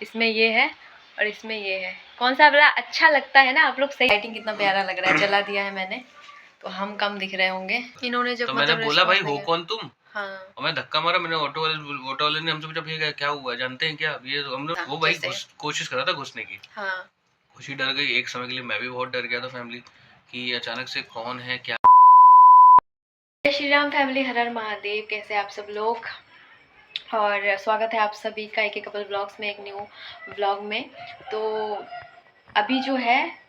इसमें ये है और इसमें ये है। कौन सा वाला अच्छा लगता है ना आप लोग सही। लाइटिंग कितना प्यारा लग रहा है। जला दिया है मैंने तो हम कम दिख रहे होंगे। इन्होंने जब तो मैंने बोला भाई हो कौन तुम। हाँ और मैं धक्का मारा। मैंने ऑटो वाले ने हमसे पूछा भैया क्या हुआ, जानते हैं क्या। ये तो हमने वो भाई कोशिश करा था घुसने की। हाँ खुशी डर गई एक समय के लिए। मैं भी बहुत डर गया था फैमिली कि अचानक से कौन है क्या। जय श्री राम फैमिली, हर हर महादेव। कैसे आप सब लोग, और स्वागत है आप सभी का एक कपल ब्लॉग्स में, एक न्यू ब्लॉग में। तो अभी जो है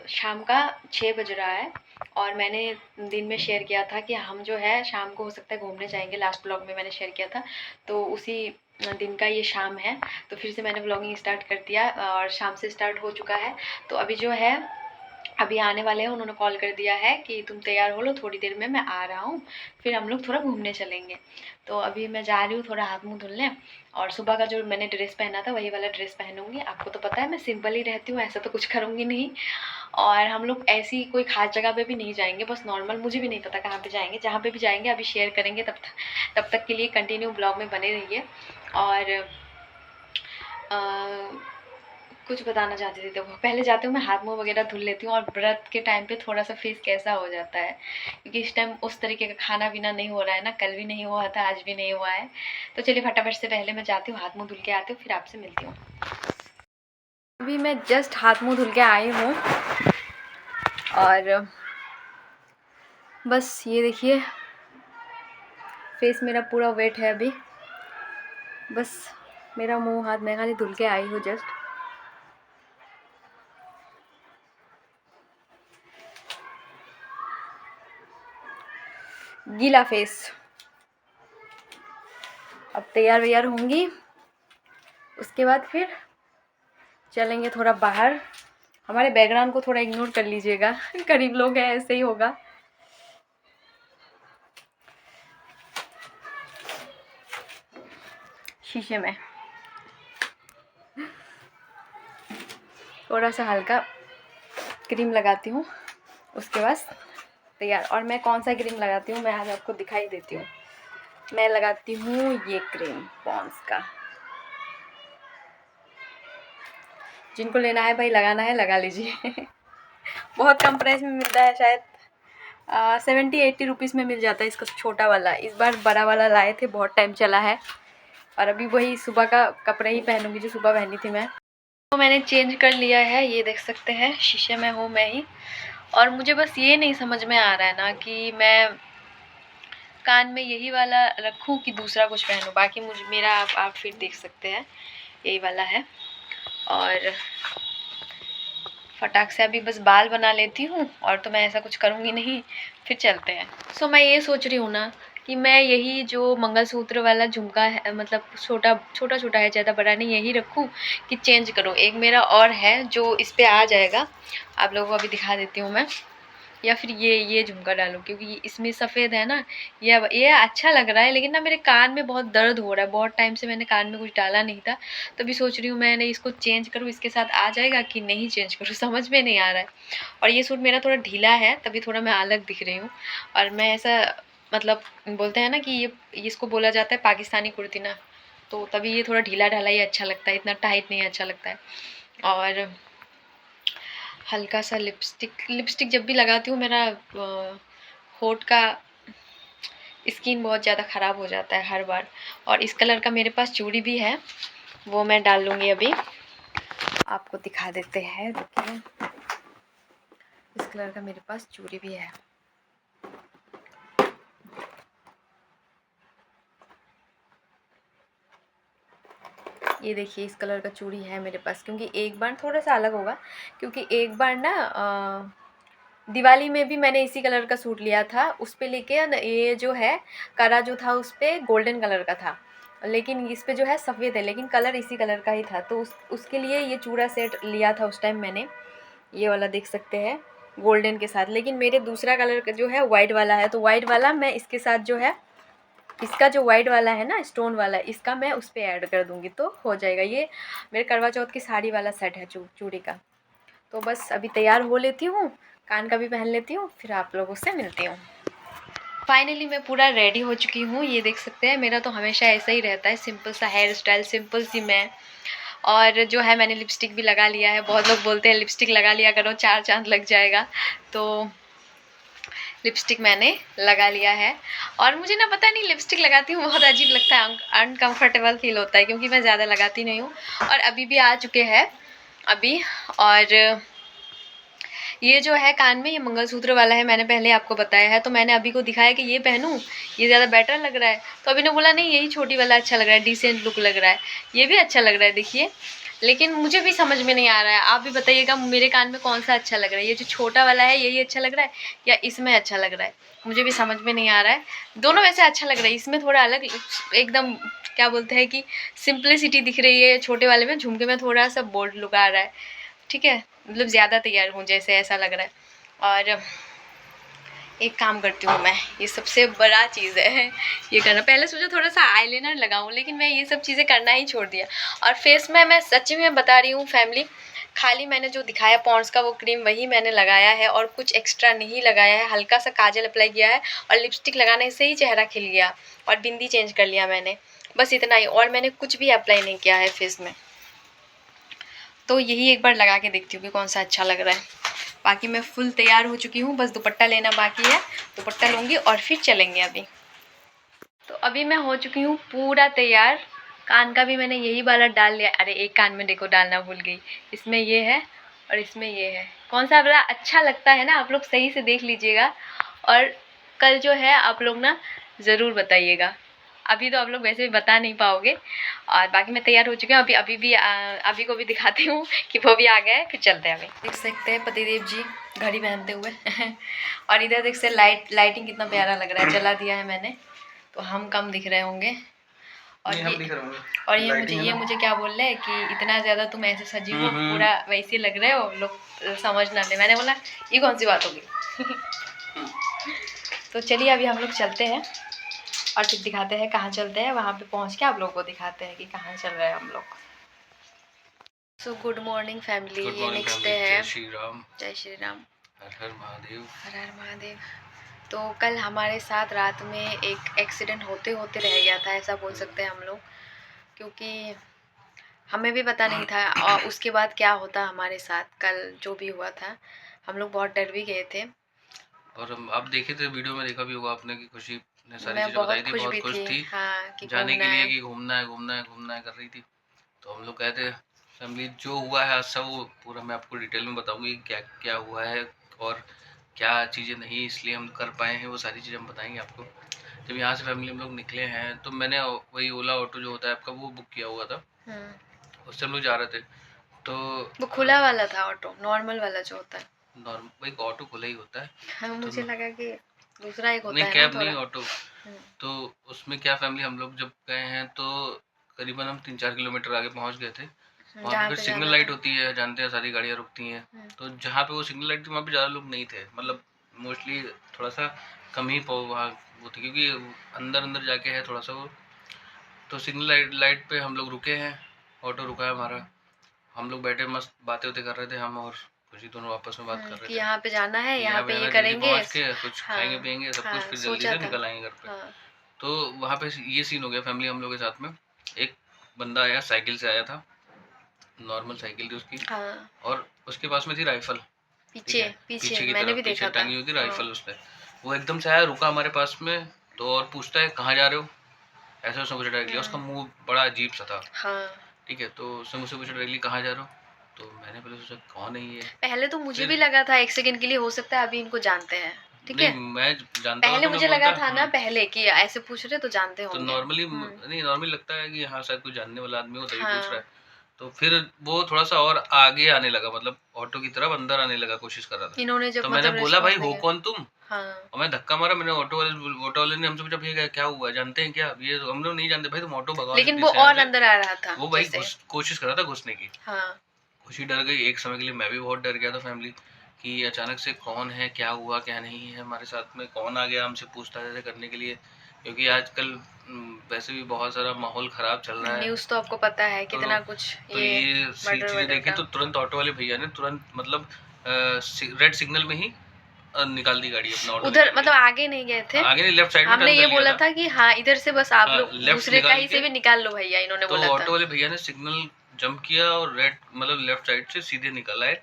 शाम का 6 बज रहा है और मैंने दिन में शेयर किया था कि हम जो है शाम को हो सकता है घूमने जाएंगे। लास्ट ब्लॉग में मैंने शेयर किया था, तो उसी दिन का ये शाम है। तो फिर से मैंने ब्लॉगिंग स्टार्ट कर दिया और शाम से स्टार्ट हो चुका है। तो अभी जो है अभी आने वाले हैं। उन्होंने कॉल कर दिया है कि तुम तैयार हो लो, थोड़ी देर में मैं आ रहा हूँ, फिर हम लोग थोड़ा घूमने चलेंगे। तो अभी मैं जा रही हूँ थोड़ा हाथ मुँह धुलने, और सुबह का जो मैंने ड्रेस पहना था वही वाला ड्रेस पहनूंगी। आपको तो पता है मैं सिंपल ही रहती हूँ, ऐसा तो कुछ करूँगी नहीं। और हम लोग ऐसी कोई खास जगह पे भी नहीं जाएंगे, बस नॉर्मल, मुझे भी नहीं पता कहाँ पे जाएंगे। जहाँ पे भी जाएंगे अभी शेयर करेंगे। तब तक के लिए कंटिन्यू ब्लॉग में बने रहिए। और कुछ बताना चाहती थी। तो पहले जाते हूँ मैं हाथ मुँह वगैरह धुल लेती हूँ, और व्रत के टाइम पे थोड़ा सा फेस कैसा हो जाता है, क्योंकि इस टाइम उस तरीके का खाना पीना नहीं हो रहा है ना। कल भी नहीं हुआ था, आज भी नहीं हुआ है। तो चलिए फटाफट से पहले मैं जाती हूँ, हाथ मुँह धुल के आती हूँ, फिर आपसे मिलती हूँ। अभी मैं जस्ट हाथ मुँह धुल के आई हूँ और बस ये देखिए फेस मेरा पूरा वेट है अभी। बस मेरा मुँह हाथ मैं खाली धुल के आई हूँ जस्ट। गीला फेस। अब तैयार वैयार होंगी, उसके बाद फिर चलेंगे थोड़ा बाहर। हमारे बैकग्राउंड को थोड़ा इग्नोर कर लीजिएगा, गरीब लोग हैं, ऐसे ही होगा। शीशे में थोड़ा सा हल्का क्रीम लगाती हूँ, उसके बाद तैयार। और मैं कौन सा क्रीम लगाती हूँ मैं आज आपको दिखाई देती हूँ। मैं लगाती हूँ ये क्रीम पॉन्ड्स का। जिनको लेना है भाई, लगाना है लगा लीजिए। बहुत कम प्राइस में मिलता है, शायद 70-80 रुपीज़ में मिल जाता है इसका छोटा वाला। इस बार बड़ा वाला लाए थे, बहुत टाइम चला है। और अभी वही सुबह का कपड़े ही पहनूंगी जो सुबह पहनी थी मैं। तो मैंने चेंज कर लिया है, ये देख सकते हैं शीशे में हूँ मैं ही। और मुझे बस ये नहीं समझ में आ रहा है ना कि मैं कान में यही वाला रखूँ कि दूसरा कुछ पहनूँ। बाकी मेरा आप आउटफिट देख सकते हैं, यही वाला है। और फटाक से अभी बस बाल बना लेती हूँ, और तो मैं ऐसा कुछ करूँगी नहीं, फिर चलते हैं। सो मैं ये सोच रही हूँ ना कि मैं यही जो मंगलसूत्र वाला झुमका है, मतलब छोटा छोटा है, ज़्यादा बड़ा नहीं, यही रखूँ कि चेंज करूँ। एक मेरा और है जो इस पर आ जाएगा, आप लोगों को अभी दिखा देती हूँ मैं। या फिर ये झुमका डालूं, क्योंकि इसमें सफ़ेद है ना। ये अच्छा लग रहा है, लेकिन ना मेरे कान में बहुत दर्द हो रहा है। बहुत टाइम से मैंने कान में कुछ डाला नहीं था, तो अभी सोच रही हूँ मैंने इसको चेंज करूँ, इसके साथ आ जाएगा कि नहीं चेंज करूँ, समझ में नहीं आ रहा है। और ये सूट मेरा थोड़ा ढीला है, तभी थोड़ा मैं अलग दिख रही हूँ। और मैं ऐसा, मतलब बोलते हैं ना कि ये इसको बोला जाता है पाकिस्तानी कुर्ती ना, तो तभी ये थोड़ा ढीला ढाला ही अच्छा लगता है, इतना टाइट नहीं अच्छा लगता है। और हल्का सा लिपस्टिक जब भी लगाती हूँ मेरा होठ का स्किन बहुत ज़्यादा ख़राब हो जाता है हर बार। और इस कलर का मेरे पास चूड़ी भी है, वो मैं डाल लूँगी अभी, आपको दिखा देते हैं। देखिए इस कलर का मेरे पास चूड़ी भी है। ये देखिए इस कलर का चूड़ी है मेरे पास, क्योंकि एक बार थोड़ा सा अलग होगा, क्योंकि एक बार ना दिवाली में भी मैंने इसी कलर का सूट लिया था। उस पे लेके ये जो है करा जो था उस पर गोल्डन कलर का था, लेकिन इस पे जो है सफ़ेद है, लेकिन कलर इसी कलर का ही था। तो उसके लिए ये चूड़ा सेट लिया था उस टाइम मैंने, ये वाला देख सकते हैं गोल्डन के साथ। लेकिन मेरे दूसरा कलर का जो है वाइट वाला है, तो वाइट वाला मैं इसके साथ जो है, इसका जो वाइट वाला है ना स्टोन वाला, इसका मैं उस पर ऐड कर दूँगी तो हो जाएगा। ये मेरे करवा चौथ की साड़ी वाला सेट है चूड़ी का। तो बस अभी तैयार हो लेती हूँ, कान का भी पहन लेती हूँ, फिर आप लोगों से मिलती हूँ। फाइनली मैं पूरा रेडी हो चुकी हूँ। ये देख सकते हैं, मेरा तो हमेशा ऐसा ही रहता है, सिंपल सा हेयर स्टाइल, सिंपल सी मैं। और जो है मैंने लिपस्टिक भी लगा लिया है। बहुत लोग बोलते हैं लिपस्टिक लगा लिया करो, 4 चांद लग जाएगा। तो लिपस्टिक मैंने लगा लिया है। और मुझे ना पता नहीं, लिपस्टिक लगाती हूँ बहुत अजीब लगता है, अनकम्फर्टेबल फील होता है, क्योंकि मैं ज़्यादा लगाती नहीं हूँ। और अभी भी आ चुके हैं अभी। और ये जो है कान में, ये मंगलसूत्र वाला है, मैंने पहले आपको बताया है। तो मैंने अभी को दिखाया कि ये पहनूं, ये ज़्यादा बेटर लग रहा है। तो अभी ने बोला नहीं, यही छोटी वाला अच्छा लग रहा है, डिसेंट लुक लग रहा है। ये भी अच्छा लग रहा है देखिए, लेकिन मुझे भी समझ में नहीं आ रहा है। आप भी बताइएगा मेरे कान में कौन सा अच्छा लग रहा है, ये जो छोटा वाला है यही अच्छा लग रहा है या इसमें अच्छा लग रहा है, मुझे भी समझ में नहीं आ रहा है। दोनों वैसे अच्छा लग रहा है, इसमें थोड़ा अलग एकदम क्या बोलते हैं कि सिंप्लिसिटी दिख रही है, छोटे वाले में झुमके में थोड़ा सा बोल्ड लुक आ रहा है। ठीक है, मतलब ज़्यादा तैयार हूँ जैसे, ऐसा लग रहा है। और एक काम करती हूँ मैं, ये सबसे बड़ा चीज़ है ये करना। पहले सोचा थोड़ा सा आईलाइनर लगाऊँ, लेकिन मैं ये सब चीज़ें करना ही छोड़ दिया। और फेस में मैं सच में बता रही हूँ फैमिली, खाली मैंने जो दिखाया पॉन्ड्स का वो क्रीम वही मैंने लगाया है, और कुछ एक्स्ट्रा नहीं लगाया है। हल्का सा काजल अप्लाई किया है और लिपस्टिक लगाने से ही चेहरा खिल गया, और बिंदी चेंज कर लिया मैंने, बस इतना ही। और मैंने कुछ भी अप्लाई नहीं किया है फेस में। तो यही एक बार लगा के देखती हूँ कि कौन सा अच्छा लग रहा है। बाकी मैं फुल तैयार हो चुकी हूँ, बस दुपट्टा लेना बाकी है। दुपट्टा लूँगी और फिर चलेंगे अभी। तो अभी मैं हो चुकी हूँ पूरा तैयार। कान का भी मैंने यही वाला डाल लिया। अरे एक कान में देखो डालना भूल गई, इसमें ये है और इसमें ये है। कौन सा वाला अच्छा लगता है ना, आप लोग सही से देख लीजिएगा। और कल जो है आप लोग ना ज़रूर बताइएगा। अभी तो आप लोग वैसे भी बता नहीं पाओगे। और बाकी मैं तैयार हो चुकी हूँ। अभी को भी दिखाती हूँ कि वो भी आ गए, फिर चलते हैं। अभी देख सकते हैं पतिदेव जी घड़ी पहनते हुए और इधर देख सकते लाइटिंग कितना प्यारा लग रहा है, जला दिया है मैंने, तो हम कम दिख रहे होंगे। और ये मुझे क्या बोल रहे हैं कि इतना ज़्यादा तुम ऐसे सजी हो, पूरा वैसे लग रहे हो, लोग समझ ना ले। मैंने बोला ये कौन सी बात होगी तो चलिए अभी हम लोग चलते हैं और फिर दिखाते हैं कहाँ चलते हैं। वहाँ पे पहुँच के आप लोगों को दिखाते हैं कि कहाँ चल रहे हैं हम लोग। सो गुड मॉर्निंग फैमिली, ये नेक्स्ट डे है। जय श्री राम, हर हर महादेव, हर हर महादेव। तो कल हमारे साथ रात में एक एक्सीडेंट होते होते रह गया था, ऐसा बोल सकते हैं हम लोग, क्योंकि हमें भी पता नहीं था और उसके बाद क्या होता हमारे साथ। कल जो भी हुआ था हम लोग बहुत डर भी गए थे। और आप देखे थे वीडियो में, देखा भी होगा आपने कि खुशी ने सारी चीजें बहुत बताई थी, खुश बहुत भी खुश थी हाँ, कि जाने के लिए है। कि घूमना है घूमना है घूमना है कर रही थी। तो हम लोग कहते फैमिली जो हुआ है आज सब वो पूरा मैं आपको डिटेल में बताऊंगी क्या क्या हुआ है और क्या चीज़ें नहीं इसलिए हम कर पाए हैं, वो सारी चीज़ें हम बताएंगे आपको। जब यहाँ से फैमिली हम लोग निकले हैं तो मैंने वही ओला ऑटो जो होता है आपका वो बुक किया हुआ था, उससे हम लोग जा रहे थे। तो वो खुला वाला था ऑटो, नॉर्मल वाला जो होता है, नॉर्मल एक ऑटो खुला ही होता है। हाँ, मुझे लगा कि दूसरा एक होता नहीं है कैब ना, नहीं ऑटो। तो उसमें क्या फैमिली हम लोग जब गए हैं तो करीबन हम 3-4 किलोमीटर आगे पहुंच गए थे। वहाँ पे फिर सिग्नल लाइट होती है, जानते हैं सारी गाड़ियाँ रुकती हैं। तो जहाँ पे वो सिग्नल लाइट थी वहाँ पे ज़्यादा लोग नहीं थे, मतलब मोस्टली थोड़ा सा कम ही वहाँ वो थे, क्योंकि अंदर अंदर जाके है थोड़ा सा वो। तो सिग्नल लाइट पे हम लोग रुके हैं, ऑटो रुका है हमारा, हम लोग बैठे मस्त बातें कर रहे थे, हम और खुशी दोनों आपस में बात कर रहे थे यहाँ पे जाना है, यहाँ पे ये करेंगे, करेंगे, पहुँच के कुछ खाएंगे पियेंगे सब कुछ, फिर जल्दी से निकल आएंगे घर पे। तो वहाँ पे ये सीन हो गया फैमिली हम लोग के साथ में। एक बंदा आया, साइकिल से आया था, नॉर्मल साइकिल थी उसकी, और उसके पास में थी राइफल, पीछे की तरफ पीछे टंगी हुई थी राइफल उस पर। वो एकदम से आया, रुका हमारे पास में, तो और पूछता है कहाँ जा रहे हो, ऐसा उसने पूछा डायरेक्टली। उसका मुंह बड़ा अजीब सा था, ठीक है। तो उसने मुझसे पूछा डायरेक्टली कहाँ जा रहे हो, तो मैंने पहले सोचा कौन है ये। पहले तो मुझे भी लगा था एक सेकंड के लिए, हो सकता है अभी इनको जानते हैं, ठीक है। मैं जानता पहले मुझे लगा था ना पहले कि ऐसे पूछ रहे तो जानते होंगे। तो नॉर्मली नहीं, नॉर्मली लगता है कि हाँ शायद कोई जानने वाला आदमी हो तभी पूछ रहा है। तो फिर वो थोड़ा सा और आगे आने लगा, मतलब ऑटो की तरफ अंदर आने लगा, कोशिश कर रहा था। इन्होंने जब तो मैंने बोला भाई हो कौन तुम, और मैं धक्का मारा, मैंने ऑटो वाले ने हमसे पूछा भैया क्या हुआ, जानते हैं क्या, ये हम लोग नहीं जानते भाई, तुम ऑटो भगवान, लेकिन वो और अंदर आ रहा था, वो भाई कोशिश कर रहा था घुसने की। खुशी डर गई एक समय के लिए, मैं भी बहुत डर गया था फैमिली कि अचानक से कौन है, क्या हुआ क्या नहीं है हमारे साथ में, कौन आ गया हमसे पूछताछ करने के लिए, क्योंकि आजकल वैसे भी बहुत सारा माहौल खराब चल रहा है, न्यूज़ तो आपको पता है कितना कुछ। तो ये चीज़ें देखी तो तुरंत ऑटो वाले भैया ने तुरंत मतलब रेड सिग्नल में ही निकाल दी गाड़ी अपना ऑटो उधर, मतलब आगे नहीं गए थे, आगे नहीं, लेफ्ट साइड में हमने टर्न ये कर लिया बोला था। था कि हाँ इधर से बस आप हाँ, लोग लेफ्ट दूसरे निकाल कहीं से के भी निकाल लो भैया, इन्होंने तो बोला था। ऑटो वाले भैया ने सिग्नल जंप किया और रेड मतलब लेफ्ट साइड से सीधे निकल आए।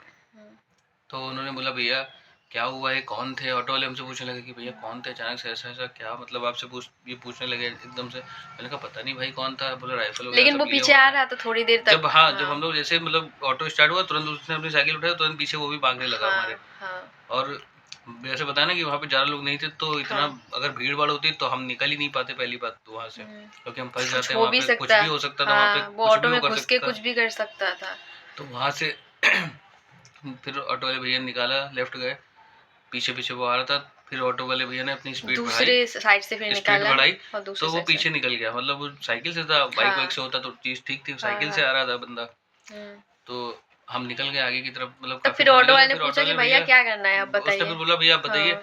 तो उन्होंने बोला भैया क्या हुआ है, कौन थे? ऑटो वाले हमसे पूछने लगे कि भैया कौन थे, अचानक से ऐसा ऐसा क्या, मतलब आपसे पूछने लगे एकदम से। मैंने कहा पता नहीं भाई कौन था, बोला राइफल वगैरह लेकिन सब वो लिया पीछे हुआ आ था। रहा था थोड़ी देर तक। जब हाँ, जब हम लोग जैसे मतलब ऑटो स्टार्ट हुआ तुरंत उसने अपनी साइकिल उठाई, तुरंत पीछे वो भी भागने लगा हमारे। और जैसे बताया ना कि वहाँ पे ज्यादा लोग नहीं थे, तो इतना अगर भीड़ भाड़ होती तो हम निकल ही नहीं पाते पहली बात तो वहाँ से, क्योंकि हम फंस जाते हैं वहाँ पे, कुछ भी हो सकता था वहाँ पे, वो कुछ ऑटो भी में हो कर घुस के सकता कुछ भी कर सकता था। तो वहाँ से फिर ऑटो वाले भैया निकाला, लेफ्ट गए, पीछे पीछे वो आ रहा था, फिर ऑटो वाले भैया ने अपनी स्पीड बढ़ाई, दूसरे साइड से फिर निकाला बढ़ाई और तो दूसरे वो साइड से। पीछे निकल गया। मतलब वो साइकिल से था, बाइक वाइक से होता तो चीज ठीक थी, साइकिल से आ रहा था बंदा। तो हम निकल गए आगे की तरफ, मतलब तो काफी फिर दूर ऑटो निकल वाले गए। ने फिर ऑटो पूछा कि वाले भैया भैया क्या करना है, आप उसने बताइए। फिर बोला भैया आप बताइए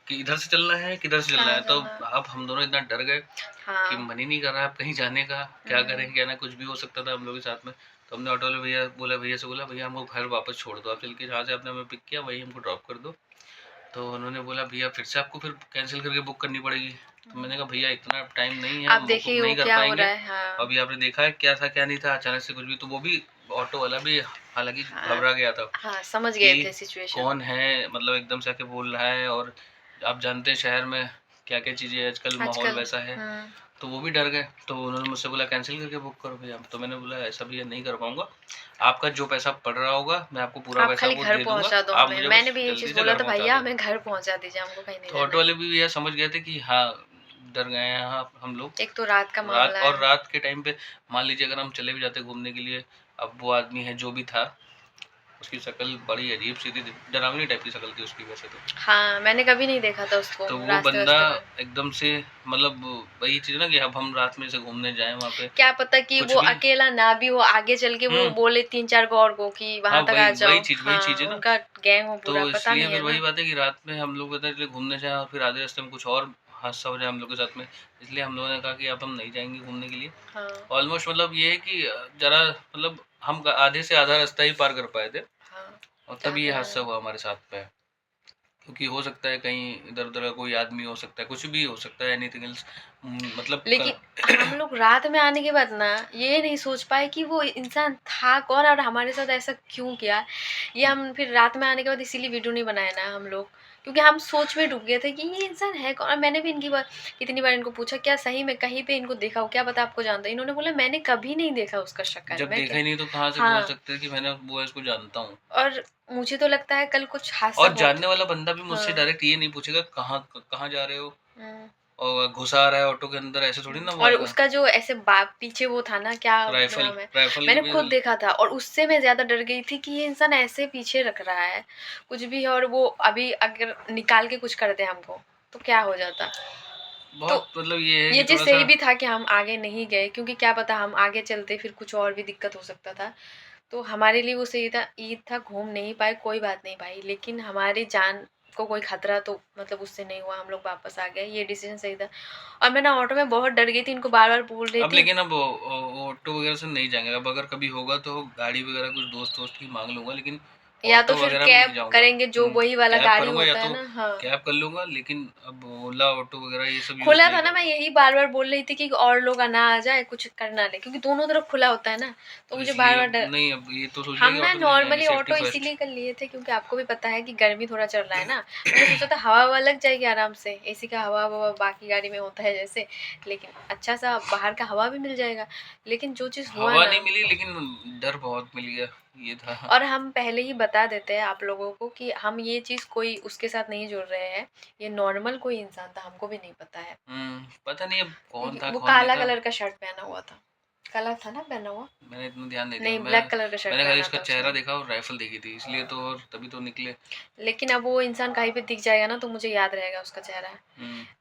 कि इधर से चलना है किधर से चलना है। तो अब हम दोनों इतना डर गए कि मन ही नहीं कर रहा है अब कहीं जाने का, क्या करें क्या ना, कुछ भी हो सकता था हम लोग के साथ में। तो हमने ऑटो वाले भैया से बोला भैया हमको घर वापस छोड़ दो, आप चल के जहाँ से आपने हमें पिक किया वही हमको ड्रॉप कर दो। तो उन्होंने बोला भैया फिर से आपको फिर कैंसिल करके बुक करनी पड़ेगी। तो मैंने कहा भैया इतना टाइम नहीं है, आप हम देखिए नहीं वो कर क्या हो पाएंगे। रहा है। अभी आपने देखा है क्या था क्या नहीं था, अचानक से कुछ भी, तो वो भी ऑटो वाला भी हालांकि घबरा गया था समझ गए थे कि सिचुएशन। कौन है, मतलब एकदम से आके बोल रहा है। और आप जानते हैं शहर में क्या क्या चीज़ें आजकल माहौल वैसा है, तो वो भी डर गए। तो उन्होंने मुझसे बोला कैंसिल करके बुक करो भैया। तो मैंने बोला ऐसा भैया नहीं कर पाऊंगा, आपका जो पैसा पड़ रहा होगा मैं आपको पूरा आप पैसा खाली वो घर दे दूंगा, पहुंचा दो आप हमें। मुझे मैंने बस भी यही जल्दी चीज से बोला घर था, पहुंचा भैया दो। हमें घर पहुंचा दीजिए, हमको कहीं नहीं तो जाना ऑटो है। वाले भी भैया समझ गए थे कि हाँ डर गए हैं हाँ हम लोग। एक तो रात का मामला है। और रात के टाइम पे मान लीजिए अगर हम चले भी जाते घूमने के लिए, अब वो आदमी है जो भी था, उसकी शक्ल बड़ी अजीब सी थी, डरावनी टाइप की शक्ल थी उसकी वैसे तो। हाँ मैंने कभी नहीं देखा था उसको तो वो रास्ते बंदा वास्ते में। एकदम से मतलब वही चीज ना कि अब हम रात में से घूमने जाए वहाँ पे, क्या पता कि कुछ वो भी। अकेला ना भी हो, आगे चल के वो बोले 3-4 को और को कि हाँ वहां तक आ वही जाओ। वही चीज है ना। उनका गैंग हो पूरा, तो पता इसलिए नहीं फिर है वही ना। बात है कि रात में हम लोग पता चले घूमने जाए और फिर आधे रास्ते में कुछ और हादसा हो जाए हम लोग के साथ में। इसलिए हम लोगों ने कहा कि अब हम नहीं जाएंगे घूमने के लिए। ऑलमोस्ट मतलब ये है कि जरा मतलब हम आधे से आधा रास्ता ही पार कर पाए थे, और तब ये हादसा हुआ हमारे साथ में। क्योंकि हो सकता है कहीं इधर उधर का कोई आदमी हो सकता है, कुछ भी हो सकता है, एनीथिंग एल्स, मतलब लेकिन हम लोग रात में आने के बाद ना ये नहीं सोच पाए कि वो इंसान था कौन और हमारे साथ ऐसा क्यों किया। ये हम फिर रात में आने के बाद इसीलिए वीडियो नहीं बनाया ना हम लोग, क्योंकि हम सोच में डूब गए थे कि ये इंसान है कौन। और मैंने भी इनकी बार कितनी बार इनको पूछा क्या सही में कहीं पे इनको देखा हो, क्या पता आपको जानता है। इन्होंने बोला मैंने कभी नहीं देखा उसका शक्ल। जब मैं देखा क्या ही नहीं तो कहाँ से बोल सकते हैं कि मैंने वो इसको जानता हूँ। और मुझे तो लगता है कल कुछ हादसा और बहुत। जानने वाला बंदा भी मुझसे डायरेक्ट ये नहीं पूछेगा कहाँ कहाँ जा रहे हो और घुसा आ रहा है ऑटो के अंदर, ऐसे थोड़ी ना और बोलेगा। उसका जो ऐसे बाप पीछे वो था ना, क्या नाम है, मैंने खुद देखा था और उससे मैं ज्यादा डर गई थी कि ये इंसान ऐसे पीछे रख रहा है कुछ भी है, और वो अभी अगर निकाल के कुछ कर दे हमको तो क्या हो जाता। बहुत तो मतलब ये है ये कि चीज थोड़ा सही सा भी था कि हम आगे नहीं गए, क्योंकि क्या पता हम आगे चलते फिर कुछ और भी दिक्कत हो सकता था। तो हमारे लिए वो सही था, ईद था, घूम नहीं पाए कोई बात नहीं भाई, लेकिन हमारी जान को कोई खतरा तो मतलब उससे नहीं हुआ, हम लोग वापस आ गए, ये डिसीजन सही था। और मैं ना ऑटो में बहुत डर गई थी, इनको बार बार बोल रही अब थी। लेकिन अब ऑटो वगैरह से नहीं जाएंगे, अब अगर कभी होगा तो गाड़ी वगैरह कुछ दोस्त वोस्त की मांग लूंगा, लेकिन या तो ऑटो फिर वगैरह में नहीं कैब जाऊंगा। करेंगे, जो वही वाला कैब गाड़ी करूंगा या होता है तो ना। हाँ कैब कर लूंगा, लेकिन अब ओला ऑटो वगैरह ये सब यूज खुला नहीं था ना, मैं करूंगा। यही बार बार बोल रही थी कि और लोग ना आ जाए कुछ करना ले, क्योंकि दोनों तरफ खुला होता है ना, तो तो मुझे बार इसलिए बार अब डर। नहीं, अब ये तो सोच लिया हम कि ना ऑटो से नहीं जाएंगे, नॉर्मली सेफ्टी ऑटो फर्स्ट। इसीलिए कर लिए थे क्योंकि आपको भी पता है कि गर्मी थोड़ा चल रहा है ना, मैंने सोचा था हवा हवा लग जाएगी आराम से, एसी का हवा हवा बाकी गाड़ी में होता है जैसे, लेकिन अच्छा सा बाहर का हवा भी मिल जाएगा। लेकिन जो चीज़ हुआ हवा ना, नहीं मिली लेकिन डर बहुत मिल गया, ये था। और हम पहले ही बता देते हैं आप लोगों को कि हम ये चीज़ कोई उसके साथ नहीं जोड़ रहे हैं, ये नॉर्मल कोई इंसान था, हमको भी नहीं पता है। पता नहीं अब कौन था वो कौन नहीं काला था, कलर का शर्ट पहना हुआ था, काला था ना पहना हुआ, मैंने इतना ध्यान नहीं दिया। नहीं ब्लैक कलर का शर्ट मैंने खाली पहना उसका था चेहरा उसने। देखा और राइफल देखी थी, इसलिए तो, और तभी तो निकले। लेकिन अब वो इंसान कहीं पे दिख जाएगा ना तो मुझे याद रहेगा उसका चेहरा।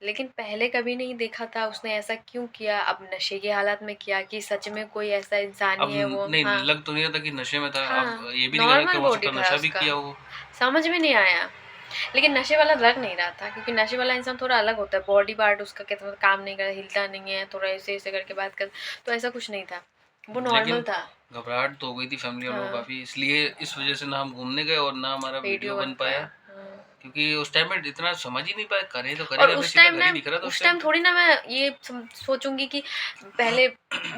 लेकिन पहले कभी नहीं देखा था उसने, ऐसा क्यों किया, अब नशे की हालत में किया कि सच में कोई ऐसा इंसान अब ही है वो। नहीं हाँ लग तो नहीं रहा था कि नशे में था, हाँ अब ये भी नहीं कह सकते, नॉर्मल हो बॉडी सकता था नशा भी उसका, किया हो। समझ में नहीं आया। लेकिन नशे वाला लग नहीं रहा था, क्योंकि नशे वाला इंसान थोड़ा अलग होता है, बॉडी पार्ट उसका कैसे काम नहीं कर रहा, हिलता नहीं है, थोड़ा ऐसे ऐसे करके बात कर, तो ऐसा कुछ नहीं था, वो नॉर्मल लेकिन था। घबराहट तो हो गई थी फैमिली वालों को हाँ काफी, इसलिए इस वजह से ना हम घूमने गए और ना हमारा वीडियो बन पाया, क्योंकि उस टाइम में इतना समझ ही नहीं पाया, करे तो और करेगा, उस टाइम ना, दिख रहा था उस टाइम थोड़ी ना मैं ये सोचूंगी कि पहले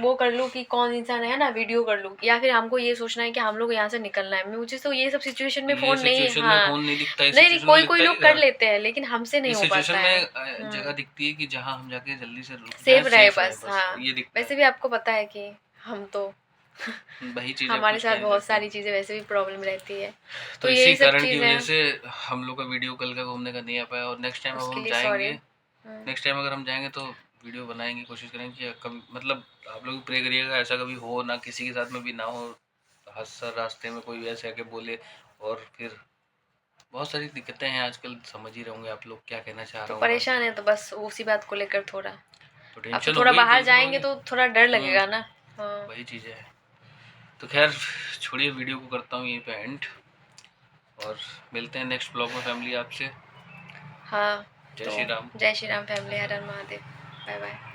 वो कर लूँ कि कौन इंसान है ना, वीडियो कर लूँ, या फिर हमको ये सोचना है कि हम लोग यहाँ से निकलना है। मुझे तो ये सब सिचुएशन में फोन नहीं, हाँ फोन नहीं दिखता है, नहीं, कोई कोई लोग कर घर लेते हैं, लेकिन हमसे नहीं इस हो सिचुएशन पाता है। में जगह दिखती है कि जहाँ हम जाके जल्दी से रुक सेफ जाएं, रहे सेफ रहे बस, बस, हाँ। ये दिखता वैसे है। भी आपको पता है कि हम तो वही चीज़ अब हमारे कुछ साथ कह नहीं बहुत सकते। सारी चीजें वैसे भी प्रॉब्लम रहती है, तो तो इसी यही सब कारण की वजह चीजें, से हम लोग का वीडियो कल का घूमने का नहीं आ पाया, और नेक्स्ट टाइम अब उसके हम लिए जाएंगे, सॉरी। नेक्स्ट टाइम अगर हम जाएंगे तो वीडियो बनाएंगे, कोशिश करेंगे कि कभी मतलब आप लोग प्रे करिएगा ऐसा कभी हो ना, किसी के साथ में भी ना हो, हादसा रास्ते में कोई ऐसे आके बोले, और फिर बहुत सारी दिक्कतें हैं आजकल, समझ ही रहोगे आप लोग क्या कहना चाह तो रहा हूँ मैं। परेशान है तो बस उसी बात को लेकर थोड़ा, तो अब तो टेंशन हो थोड़ा गई, बाहर टेंशन जाएंगे होगी। तो थोड़ा डर लगेगा ना। हाँ वही चीज़ें हैं। तो खैर छोड़िए, वीडियो को करता हूँ यहीं पे एंड, और मिलते हैं नेक्स्ट ब्लॉग में फैमिली आपसे। हाँ। जय तो श्री राम। जय श्री राम फैमिली, हर हर महादेव, बाय बाय।